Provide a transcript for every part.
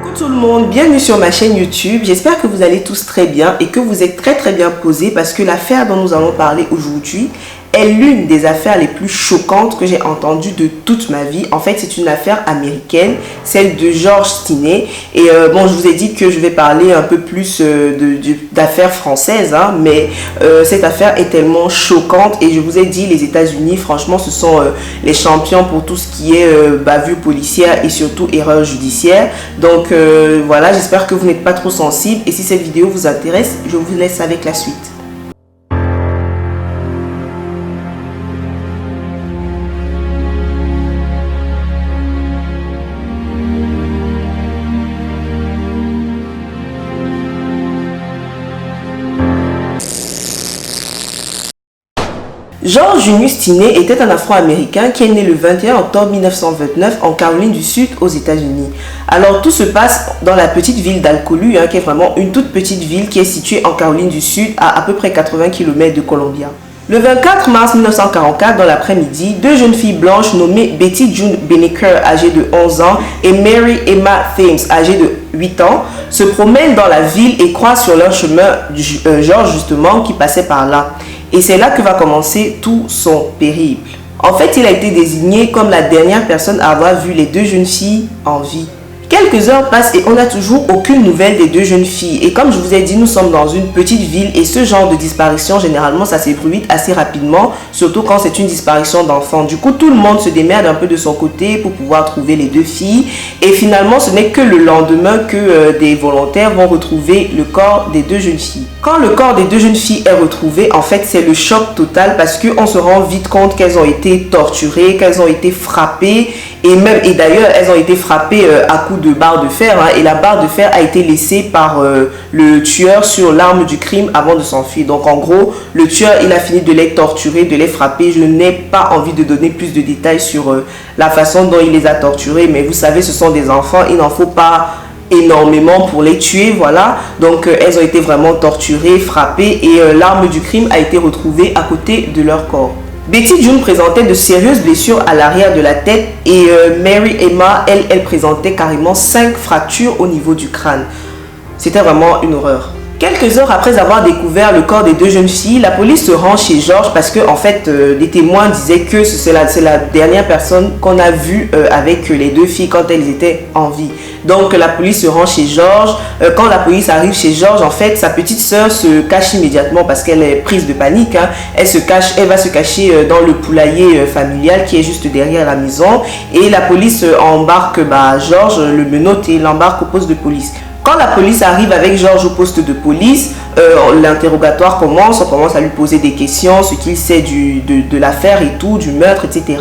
Coucou tout le monde, bienvenue sur ma chaîne YouTube. J'espère que vous allez tous très bien et que vous êtes très bien posés parce que l'affaire dont nous allons parler aujourd'hui est l'une des affaires les plus choquantes que j'ai entendues de toute ma vie. En fait, c'est une affaire américaine, celle de George Stinney. Et bon, je vous ai dit que je vais parler un peu plus d'affaires françaises, hein, mais cette affaire est tellement choquante et je vous ai dit, les États-Unis, franchement, ce sont les champions pour tout ce qui est bavure policière et surtout erreur judiciaire. Donc voilà, j'espère que vous n'êtes pas trop sensible et si cette vidéo vous intéresse, je vous laisse avec la suite. George Junius Stinney était un Afro-Américain qui est né le 21 octobre 1929 en Caroline du Sud aux États-Unis. Alors tout se passe dans la petite ville d'Alcolu, hein, qui est vraiment une toute petite ville qui est située en Caroline du Sud à peu près 80 km de Columbia. Le 24 mars 1944, dans l'après-midi, deux jeunes filles blanches nommées Betty June Beneker, âgée de 11 ans, et Mary Emma Thames, âgée de 8 ans, se promènent dans la ville et croisent sur leur chemin George justement qui passait par là. Et c'est là que va commencer tout son périple. En fait, il a été désigné comme la dernière personne à avoir vu les deux jeunes filles en vie. Quelques heures passent et on n'a toujours aucune nouvelle des deux jeunes filles. Et comme je vous ai dit, nous sommes dans une petite ville et ce genre de disparition, généralement, ça s'ébruite assez rapidement, surtout quand c'est une disparition d'enfants. Du coup, tout le monde se démerde un peu de son côté pour pouvoir trouver les deux filles. Et finalement, ce n'est que le lendemain que des volontaires vont retrouver le corps des deux jeunes filles. Quand le corps des deux jeunes filles est retrouvé, en fait, c'est le choc total parce qu'on se rend vite compte qu'elles ont été torturées, qu'elles ont été frappées. Et d'ailleurs, elles ont été frappées à coups de barre de fer, hein, et la barre de fer a été laissée par le tueur sur l'arme du crime avant de s'enfuir. Donc en gros, le tueur, il a fini de les torturer, de les frapper. Je n'ai pas envie de donner plus de détails sur la façon dont il les a torturés, mais vous savez, ce sont des enfants, il n'en faut pas énormément pour les tuer, voilà. Donc elles ont été vraiment torturées, frappées et l'arme du crime a été retrouvée à côté de leur corps. Betty June présentait de sérieuses blessures à l'arrière de la tête et Mary Emma, elle présentait carrément 5 fractures au niveau du crâne. C'était vraiment une horreur. Quelques heures après avoir découvert le corps des deux jeunes filles, la police se rend chez George parce que en fait, des témoins disaient que c'est la dernière personne qu'on a vue avec les deux filles quand elles étaient en vie. Donc la police se rend chez George. Quand la police arrive chez George, en fait, sa petite sœur se cache immédiatement parce qu'elle est prise de panique, hein. Elle va se cacher dans le poulailler familial qui est juste derrière la maison. Et la police embarque George, le menotte et l'embarque au poste de police. Quand la police arrive avec George au poste de police, l'interrogatoire commence, on commence à lui poser des questions, ce qu'il sait de l'affaire et tout, du meurtre, etc.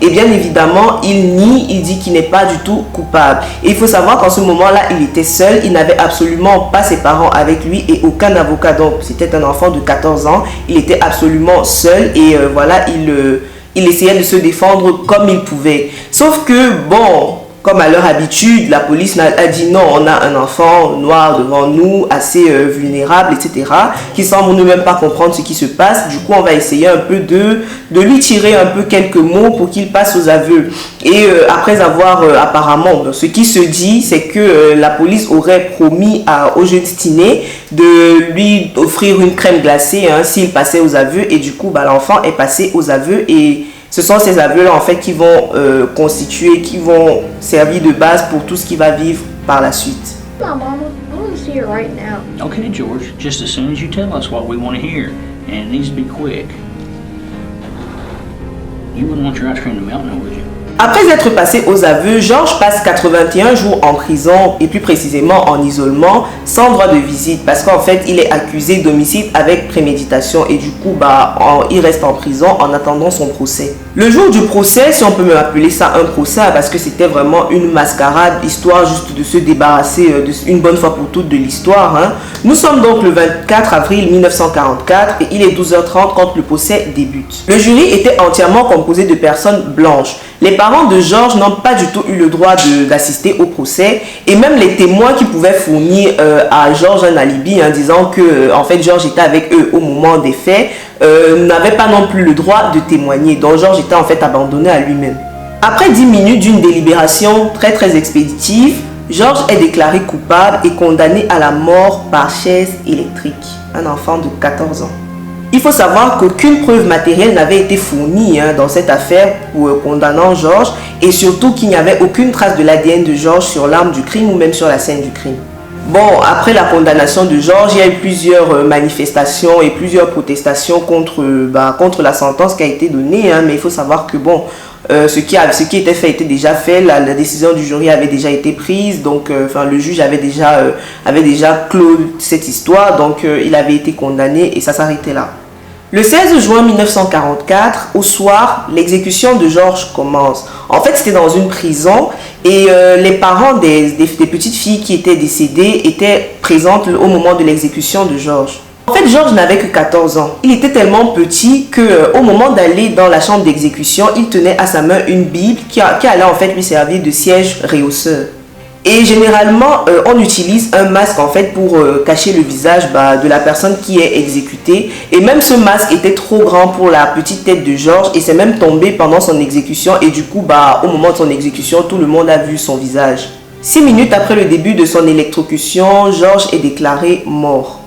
Et bien évidemment, il nie, il dit qu'il n'est pas du tout coupable. Et il faut savoir qu'en ce moment-là, il était seul, il n'avait absolument pas ses parents avec lui et aucun avocat. Donc c'était un enfant de 14 ans, il était absolument seul et voilà, il essayait de se défendre comme il pouvait. Sauf que bon, comme à leur habitude, la police a dit non, on a un enfant noir devant nous, assez vulnérable, etc., qui semble ne même pas comprendre ce qui se passe. Du coup, on va essayer un peu de lui tirer un peu quelques mots pour qu'il passe aux aveux. Et après avoir apparemment, ce qui se dit, c'est que la police aurait promis au jeune Stinney de lui offrir une crème glacée, hein, s'il passait aux aveux. Et du coup, l'enfant est passé aux aveux et ce sont ces aveux-là en fait qui vont qui vont servir de base pour tout ce qui va vivre par la suite. Mom, I want to see her right now. Okay, George, just as soon as you tell us what we want to hear, and it needs to be quick. You wouldn't want your ice cream to melt now, would you? Après être passé aux aveux, George passe 81 jours en prison et plus précisément en isolement sans droit de visite parce qu'en fait il est accusé d'homicide avec préméditation et du coup il reste en prison en attendant son procès. Le jour du procès, si on peut me appeler ça un procès parce que c'était vraiment une mascarade, histoire juste de se débarrasser une bonne fois pour toutes de l'histoire, hein. Nous sommes donc le 24 avril 1944 et il est 12h30 quand le procès débute. Le jury était entièrement composé de personnes blanches. Les parents de George n'ont pas du tout eu le droit d'assister au procès et même les témoins qui pouvaient fournir à George un alibi en disant que en fait George était avec eux au moment des faits n'avaient pas non plus le droit de témoigner. Donc George était en fait abandonné à lui-même. Après 10 minutes d'une délibération très expéditive, Georges est déclaré coupable et condamné à la mort par chaise électrique, un enfant de 14 ans. Il faut savoir qu'aucune preuve matérielle n'avait été fournie dans cette affaire condamnant Georges et surtout qu'il n'y avait aucune trace de l'ADN de Georges sur l'arme du crime ou même sur la scène du crime. Bon, après la condamnation de Georges, il y a eu plusieurs manifestations et plusieurs protestations contre la sentence qui a été donnée, mais il faut savoir que bon, ce qui était fait était déjà fait, la décision du jury avait déjà été prise, donc le juge avait déjà clos cette histoire, donc il avait été condamné et ça s'arrêtait là. Le 16 juin 1944, au soir, l'exécution de Georges commence. En fait, c'était dans une prison et les parents des petites filles qui étaient décédées étaient présentes au moment de l'exécution de Georges. En fait, Georges n'avait que 14 ans. Il était tellement petit qu'au moment d'aller dans la chambre d'exécution, il tenait à sa main une Bible qui allait en fait lui servir de siège rehausseur. Et généralement, on utilise un masque en fait pour cacher le visage de la personne qui est exécutée. Et même ce masque était trop grand pour la petite tête de Georges et c'est même tombé pendant son exécution. Et du coup, au moment de son exécution, tout le monde a vu son visage. 6 minutes après le début de son électrocution, Georges est déclaré mort.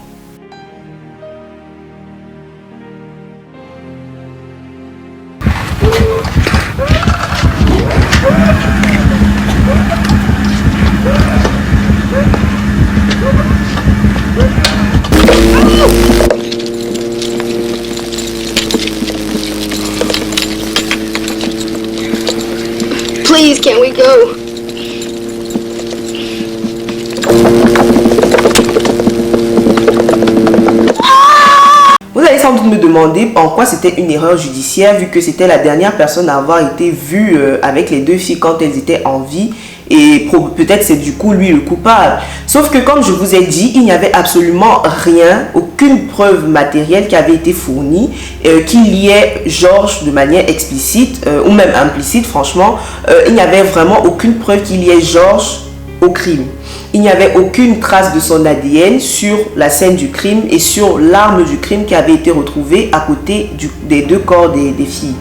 Please, can we go? Vous allez sans doute me demander en quoi c'était une erreur judiciaire vu que c'était la dernière personne à avoir été vue avec les deux filles quand elles étaient en vie et peut-être c'est du coup lui le coupable. Sauf que comme je vous ai dit, il n'y avait absolument rien, aucune preuve matérielle qui avait été fournie qu'il y ait Georges de manière explicite ou même implicite franchement. Il n'y avait vraiment aucune preuve qu'il y ait Georges au crime. Il n'y avait aucune trace de son ADN sur la scène du crime et sur l'arme du crime qui avait été retrouvée à côté des deux corps des filles.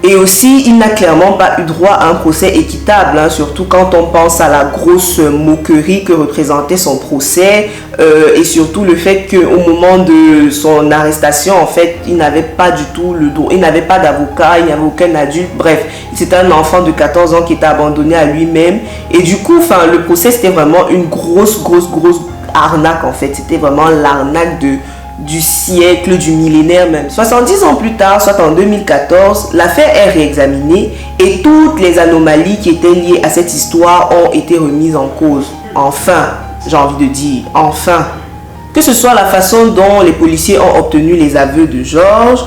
Et aussi, il n'a clairement pas eu droit à un procès équitable, surtout quand on pense à la grosse moquerie que représentait son procès et surtout le fait qu'au moment de son arrestation, en fait, il n'avait pas du tout le droit, il n'avait pas d'avocat, il n'y avait aucun adulte, bref, c'était un enfant de 14 ans qui était abandonné à lui-même. Et du coup, le procès, c'était vraiment une grosse arnaque en fait, c'était vraiment l'arnaque du siècle, du millénaire même. 70 ans plus tard, soit en 2014, l'affaire est réexaminée et toutes les anomalies qui étaient liées à cette histoire ont été remises en cause. Enfin, j'ai envie de dire, enfin. Que ce soit la façon dont les policiers ont obtenu les aveux de Georges,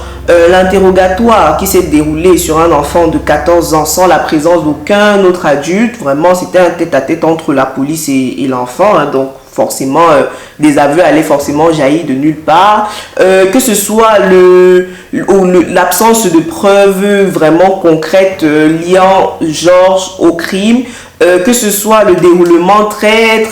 l'interrogatoire qui s'est déroulé sur un enfant de 14 ans sans la présence d'aucun autre adulte, vraiment c'était un tête-à-tête entre la police et l'enfant, donc forcément des aveux allaient forcément jaillir de nulle part, que ce soit l'absence de preuves vraiment concrètes liant Georges au crime, que ce soit le déroulement très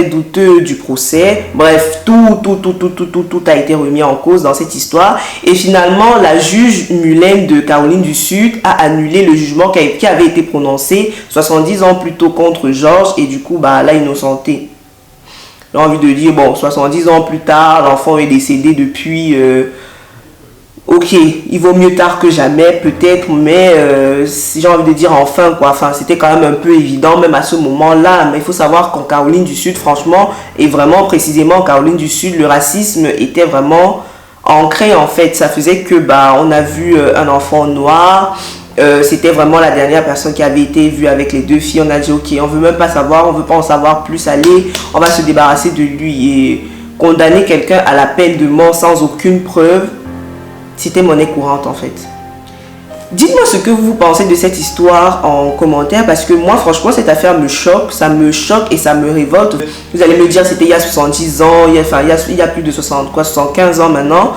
douteux du procès. Bref, tout a été remis en cause dans cette histoire et finalement la juge Mullen de Caroline du Sud a annulé le jugement qui avait été prononcé 70 ans plus tôt contre Georges et du coup l'a innocenté. J'ai envie de dire, bon, 70 ans plus tard, l'enfant est décédé depuis... ok, il vaut mieux tard que jamais, peut-être, mais j'ai envie de dire enfin, quoi. Enfin, c'était quand même un peu évident, même à ce moment-là. Mais il faut savoir qu'en Caroline du Sud, franchement, et vraiment précisément en Caroline du Sud, le racisme était vraiment ancré, en fait. Ça faisait que, on a vu un enfant noir... c'était vraiment la dernière personne qui avait été vue avec les deux filles. On a dit ok, on veut même pas savoir, on veut pas en savoir plus, allez, on va se débarrasser de lui. Et condamner quelqu'un à la peine de mort sans aucune preuve, c'était monnaie courante en fait. Dites-moi ce que vous pensez de cette histoire en commentaire parce que moi franchement cette affaire me choque, ça me choque et ça me révolte. Vous allez me dire c'était il y a 70 ans, il y a plus de 75 ans maintenant.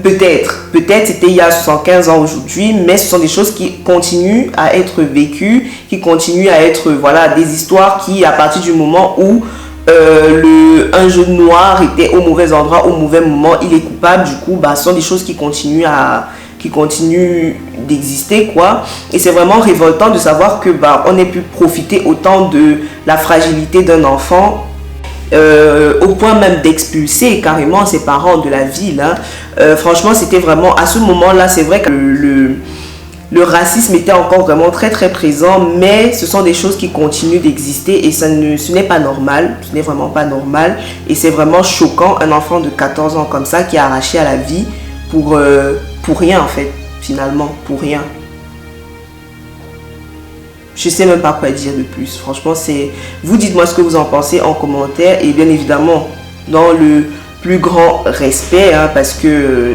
Peut-être c'était il y a 75 ans aujourd'hui, mais ce sont des choses qui continuent à être vécues, qui continuent à être des histoires qui à partir du moment où un jeune noir était au mauvais endroit au mauvais moment, il est coupable, du coup ce sont des choses qui continuent qui continue d'exister, quoi. Et c'est vraiment révoltant de savoir que on ait pu profiter autant de la fragilité d'un enfant, au point même d'expulser carrément ses parents de la ville, hein. Franchement, c'était vraiment, à ce moment-là, c'est vrai que le racisme était encore vraiment très très présent, mais ce sont des choses qui continuent d'exister et ce n'est pas normal, ce n'est vraiment pas normal, et c'est vraiment choquant, un enfant de 14 ans comme ça qui est arraché à la vie pour rien en fait, finalement, pour rien. Je sais même pas quoi dire de plus. Franchement, vous dites-moi ce que vous en pensez en commentaire, et bien évidemment dans le plus grand respect, hein, parce que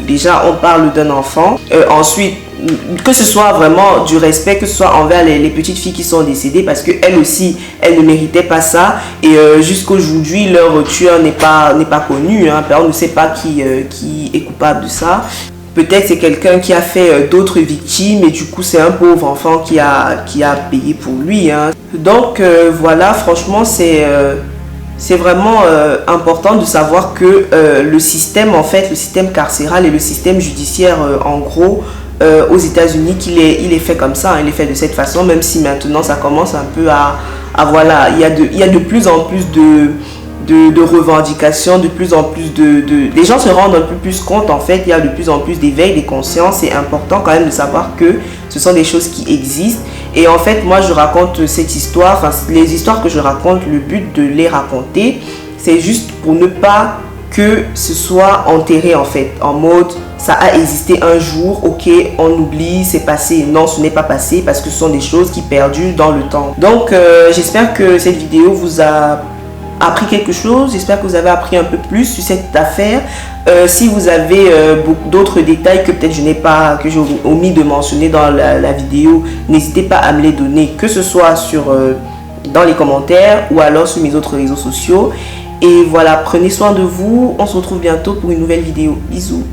déjà on parle d'un enfant. Ensuite, que ce soit vraiment du respect, que ce soit envers les petites filles qui sont décédées, parce que elles aussi, elles ne méritaient pas ça, et jusqu'aujourd'hui leur tueur n'est pas connu, hein. On ne sait pas qui est coupable de ça. Peut-être c'est quelqu'un qui a fait d'autres victimes et du coup c'est un pauvre enfant qui a payé pour lui, hein. Donc voilà, franchement c'est vraiment important de savoir que le système, en fait, le système carcéral et le système judiciaire en gros aux États-Unis, il est fait comme ça, hein, il est fait de cette façon, même si maintenant ça commence un peu à voilà, il y a de plus en plus de revendications, de plus en plus les gens se rendent un peu plus compte, en fait, il y a de plus en plus d'éveil des consciences. C'est important quand même de savoir que ce sont des choses qui existent. Et en fait, moi je raconte cette histoire, enfin les histoires que je raconte, le but de les raconter, c'est juste pour ne pas que ce soit enterré, en fait, en mode ça a existé un jour, ok, on oublie, c'est passé. Non, ce n'est pas passé, parce que ce sont des choses qui perdurent dans le temps. Donc j'espère que cette vidéo vous a appris quelque chose, j'espère que vous avez appris un peu plus sur cette affaire. Si vous avez beaucoup d'autres détails que peut-être que j'ai omis de mentionner dans la vidéo, n'hésitez pas à me les donner, que ce soit dans les commentaires ou alors sur mes autres réseaux sociaux. Et voilà, prenez soin de vous, on se retrouve bientôt pour une nouvelle vidéo. Bisous.